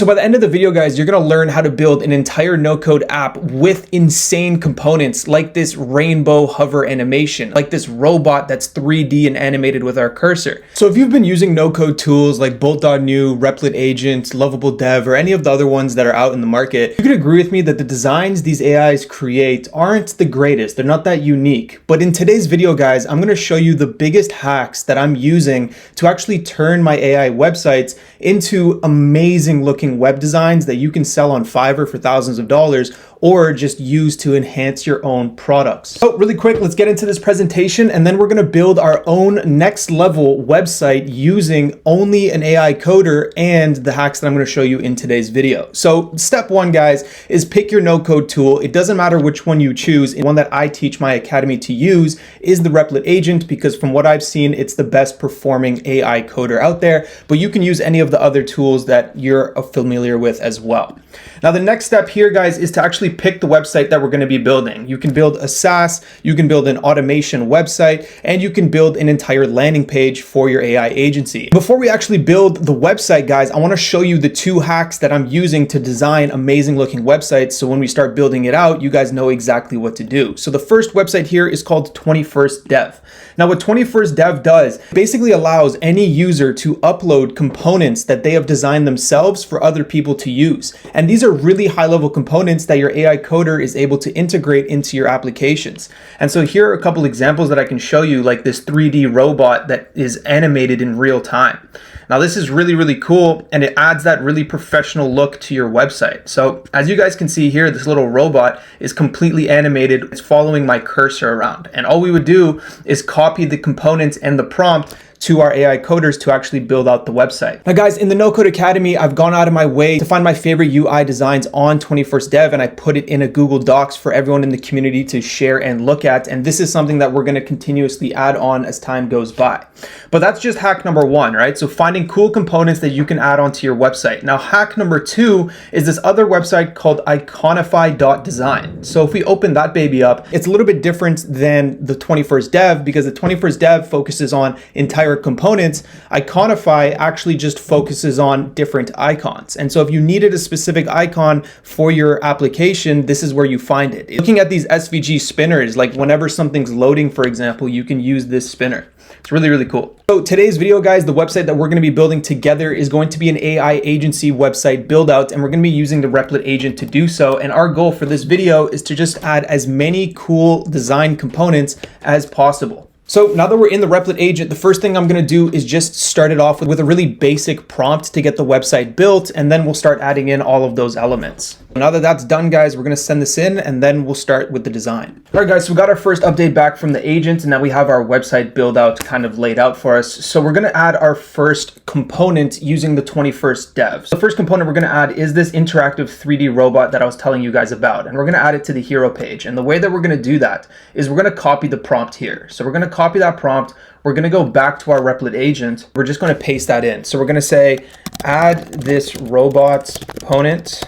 So by the end of the video, guys, you're gonna learn how to build an entire no-code app with insane components like this rainbow hover animation, like this robot that's 3D and animated with our cursor. So if you've been using no-code tools like bolt.new, replit agent, lovable dev, or any of the other ones that are out in the market, you can agree with me that the designs these AIs create aren't the greatest. They're not that unique. But in today's video, guys, I'm gonna show you the biggest hacks that I'm using to actually turn my AI websites into amazing looking web designs that you can sell on Fiverr for thousands of dollars or just use to enhance your own products. So really quick, let's get into this presentation and then we're gonna build our own next level website using only an AI coder and the hacks that I'm gonna show you in today's video. So step one, guys, is pick your no-code tool. It doesn't matter which one you choose. The one that I teach my academy to use is the replit agent because from what I've seen, it's the best performing AI coder out there, but you can use any of the other tools that you're familiar with as well. Now, the next step here, guys, is to actually pick the website that we're going to be building. You can build a SaaS, you can build an automation website, and you can build an entire landing page for your AI agency. Before we actually build the website, guys, I want to show you the two hacks that I'm using to design amazing looking websites. So when we start building it out, you guys know exactly what to do. So the first website here is called 21st Dev. Now, what 21st Dev does basically allows any user to upload components that they have designed themselves for other people to use. And these are really high level components that your AI coder is able to integrate into your applications. And so here are a couple examples that I can show you, like this 3D robot that is animated in real time. Now this is really, really cool and it adds that really professional look to your website. So as you guys can see here, this little robot is completely animated. It's following my cursor around. And all we would do is copy the components and the prompt to our AI coders to actually build out the website. Now guys, in the No Code Academy, I've gone out of my way to find my favorite UI designs on 21st Dev and I put it in a Google Docs for everyone in the community to share and look at. And this is something that we're gonna continuously add on as time goes by. But that's just hack number one, right? So finding cool components that you can add onto your website. Now hack number two is this other website called iconify.design. So if we open that baby up, it's a little bit different than the 21st Dev because the 21st Dev focuses on entire components. Iconify actually just focuses on different icons. And so if you needed a specific icon for your application, this is where you find it. Looking at these SVG spinners, like whenever something's loading, for example, you can use this spinner. It's really, really cool. So today's video, guys, the website that we're going to be building together is going to be an AI agency website build out, and we're going to be using the replit agent to do so. And our goal for this video is to just add as many cool design components as possible. So now that we're in the replit agent, the first thing I'm going to do is just start it off with a really basic prompt to get the website built, and then we'll start adding in all of those elements. Now that that's done, guys, we're going to send this in and then we'll start with the design. All right, guys, so we got our first update back from the agent and now we have our website build out kind of laid out for us. So we're going to add our first component using the 21st Dev. So the first component we're going to add is this interactive 3D robot that I was telling you guys about, and we're going to add it to the hero page. And the way that we're going to do that is we're going to copy the prompt here. So we're going to copy that prompt. We're going to go back to our replit agent. We're just going to paste that in. So we're going to say, add this robot component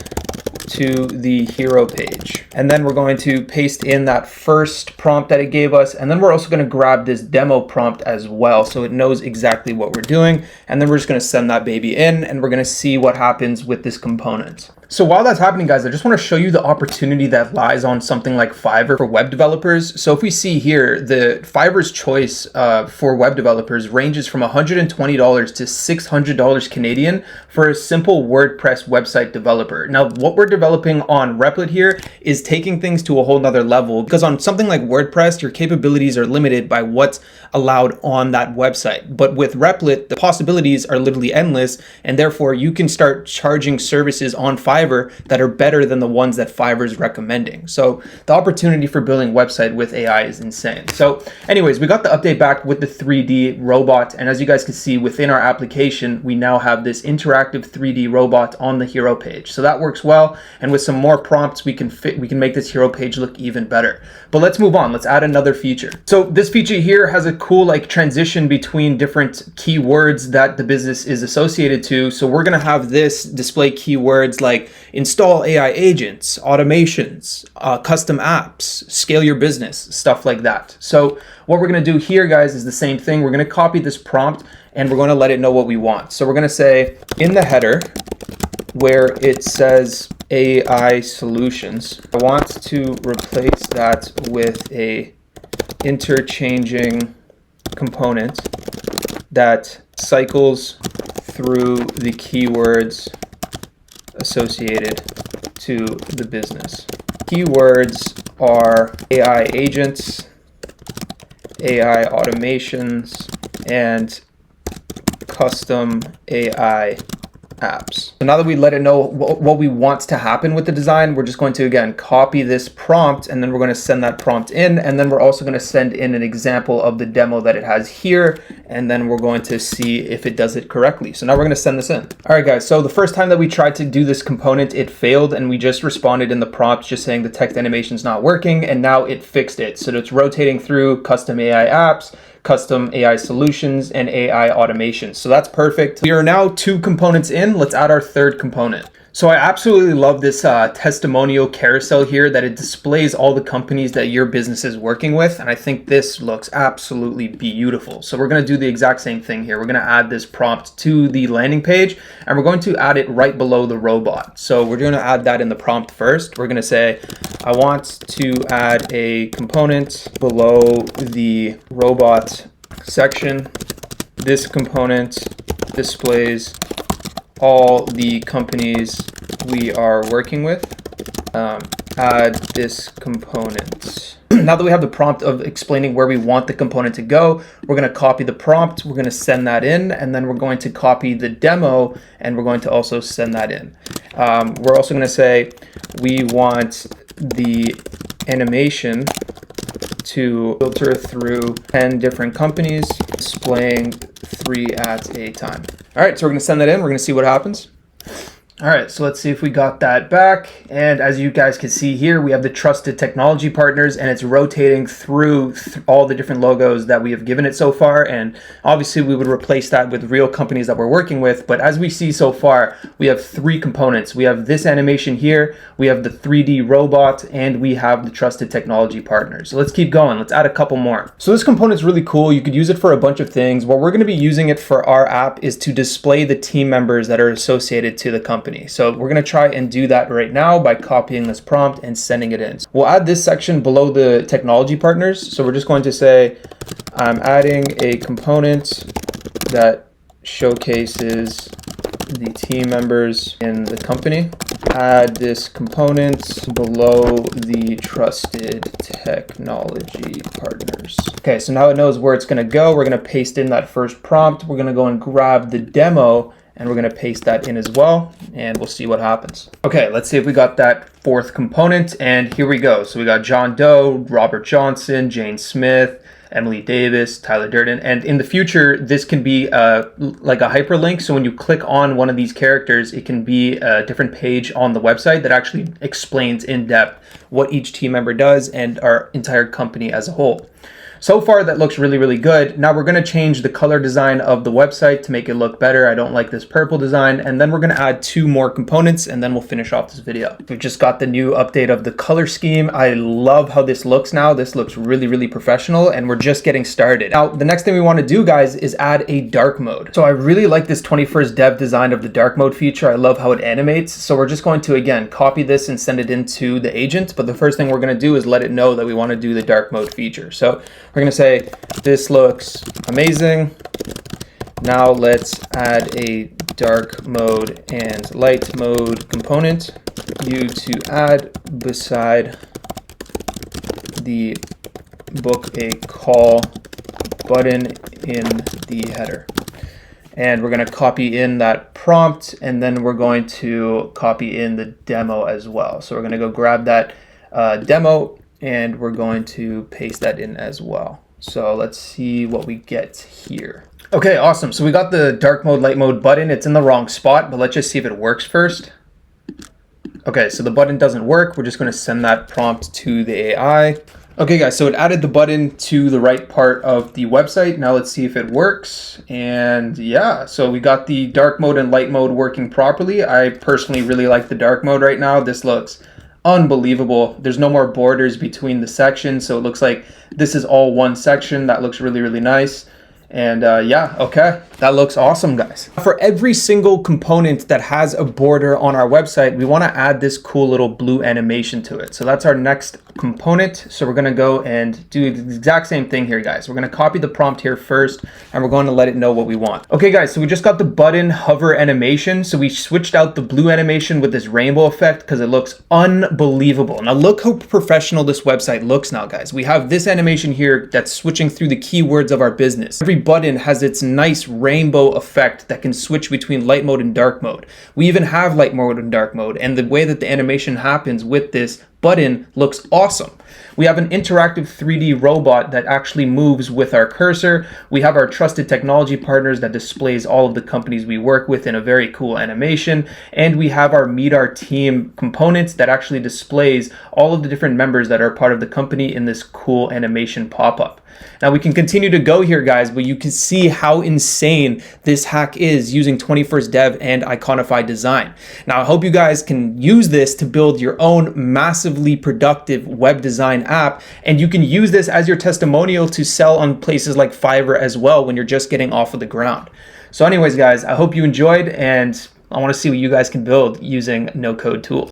to the hero page. And then we're going to paste in that first prompt that it gave us. And then we're also going to grab this demo prompt as well, so it knows exactly what we're doing. And then we're just going to send that baby in and we're going to see what happens with this component. So while that's happening, guys, I just want to show you the opportunity that lies on something like Fiverr for web developers. So if we see here, the Fiverr's choice for web developers ranges from $120 to $600 Canadian for a simple WordPress website developer. Now, what we're developing on Replit here is taking things to a whole nother level, because on something like WordPress, your capabilities are limited by what's allowed on that website. But with Replit, the possibilities are literally endless, and therefore you can start charging services on Fiverr that are better than the ones that Fiverr is recommending. So the opportunity for building website with AI is insane. So anyways, we got the update back with the 3D robot. And as you guys can see within our application, we now have this interactive 3D robot on the hero page. So that works well. And with some more prompts, we can make this hero page look even better. But let's move on. Let's add another feature. So this feature here has a cool like transition between different keywords that the business is associated to. So we're going to have this display keywords like install AI agents, automations, custom apps, scale your business, stuff like that. So what we're going to do here, guys, is the same thing. We're going to copy this prompt and we're going to let it know what we want. So we're going to say in the header, where it says AI solutions. I want to replace that with a interchanging component that cycles through the keywords associated to the business. Keywords are AI agents, AI automations, and custom AI apps. So now that we let it know what we want to happen with the design, we're just going to, again, copy this prompt, and then we're going to send that prompt in, and then we're also going to send in an example of the demo that it has here, and then we're going to see if it does it correctly. So now we're going to send this in. All right, guys, so the first time that we tried to do this component, it failed, and we just responded in the prompt just saying the text animation is not working, and now it fixed it. So it's rotating through custom AI apps, custom AI solutions, and AI automation. So that's perfect. We are now 2 components in. Let's add our 3rd component. So I absolutely love this testimonial carousel here, that it displays all the companies that your business is working with. And I think this looks absolutely beautiful. So we're going to do the exact same thing here. We're going to add this prompt to the landing page, and we're going to add it right below the robot. So we're going to add that in the prompt first. We're going to say, I want to add a component below the robot section. This component displays all the companies we are working with. Add this component. Now that we have the prompt of explaining where we want the component to go, we're going to copy the prompt, we're going to send that in, and then we're going to copy the demo, and we're going to also send that in. We're also going to say we want the animation to filter through 10 different companies, displaying 3 at a time. All right, so we're going to send that in. We're going to see what happens. All right, so let's see if we got that back. And as you guys can see here, we have the trusted technology partners, and it's rotating through all the different logos that we have given it so far. And obviously we would replace that with real companies that we're working with. But as we see so far, we have 3 components. We have this animation here, we have the 3D robot, and we have the trusted technology partners. So let's keep going. Let's add a couple more. So this component is really cool. You could use it for a bunch of things. What we're going to be using it for our app is to display the team members that are associated to the company. So we're going to try and do that right now by copying this prompt and sending it in. So we'll add this section below the technology partners. So we're just going to say, I'm adding a component that showcases the team members in the company. Add this component below the trusted technology partners. Okay, so now it knows where it's going to go. We're going to paste in that first prompt. We're going to go and grab the demo, and we're going to paste that in as well, and we'll see what happens. Okay, let's see if we got that 4th component, and here we go. So we got John Doe, Robert Johnson, Jane Smith, Emily Davis, Tyler Durden, and in the future, this can be like a hyperlink. So when you click on one of these characters, it can be a different page on the website that actually explains in depth what each team member does and our entire company as a whole. So far, that looks really, really good. Now we're going to change the color design of the website to make it look better. I don't like this purple design. And then we're going to add 2 more components, and then we'll finish off this video. We've just got the new update of the color scheme. I love how this looks now. This looks really, really professional, and we're just getting started. Now, the next thing we want to do, guys, is add a dark mode. So I really like this 21st Dev design of the dark mode feature. I love how it animates. So we're just going to, again, copy this and send it into the agent. But the first thing we're going to do is let it know that we want to do the dark mode feature. So we're going to say, this looks amazing. Now let's add a dark mode and light mode component. You to add beside the book a call button in the header. And we're going to copy in that prompt, and then we're going to copy in the demo as well. So we're going to go grab that demo, and we're going to paste that in as well. So let's see what we get here. Okay, awesome. So we got the dark mode, light mode button. It's in the wrong spot, but let's just see if it works first. Okay, so the button doesn't work. We're just going to send that prompt to the AI. Okay, guys, so it added the button to the right part of the website. Now let's see if it works. And yeah, so we got the dark mode and light mode working properly. I personally really like the dark mode right now. This looks unbelievable. There's no more borders between the sections, so it looks like this is all one section. That looks really, really nice. And yeah, okay, that looks awesome, guys. For every single component that has a border on our website, we want to add this cool little blue animation to it. So that's our next component. So we're going to go and do the exact same thing here, guys. We're going to copy the prompt here first, and we're going to let it know what we want. Okay, guys, so we just got the button hover animation. So we switched out the blue animation with this rainbow effect because it looks unbelievable. Now look how professional this website looks now, guys. We have this animation here that's switching through the keywords of our business. Every button has its nice rainbow effect that can switch between light mode and dark mode. We even have light mode and dark mode, and the way that the animation happens with this button looks awesome. We have an interactive 3D robot that actually moves with our cursor. We have our trusted technology partners that displays all of the companies we work with in a very cool animation. And we have our Meet Our Team components that actually displays all of the different members that are part of the company in this cool animation pop-up. Now we can continue to go here, guys, but you can see how insane this hack is using 21st Dev and Iconify Design. Now I hope you guys can use this to build your own massively productive web design app, and you can use this as your testimonial to sell on places like Fiverr as well when you're just getting off of the ground. So anyways, guys, I hope you enjoyed, and I want to see what you guys can build using no-code tools.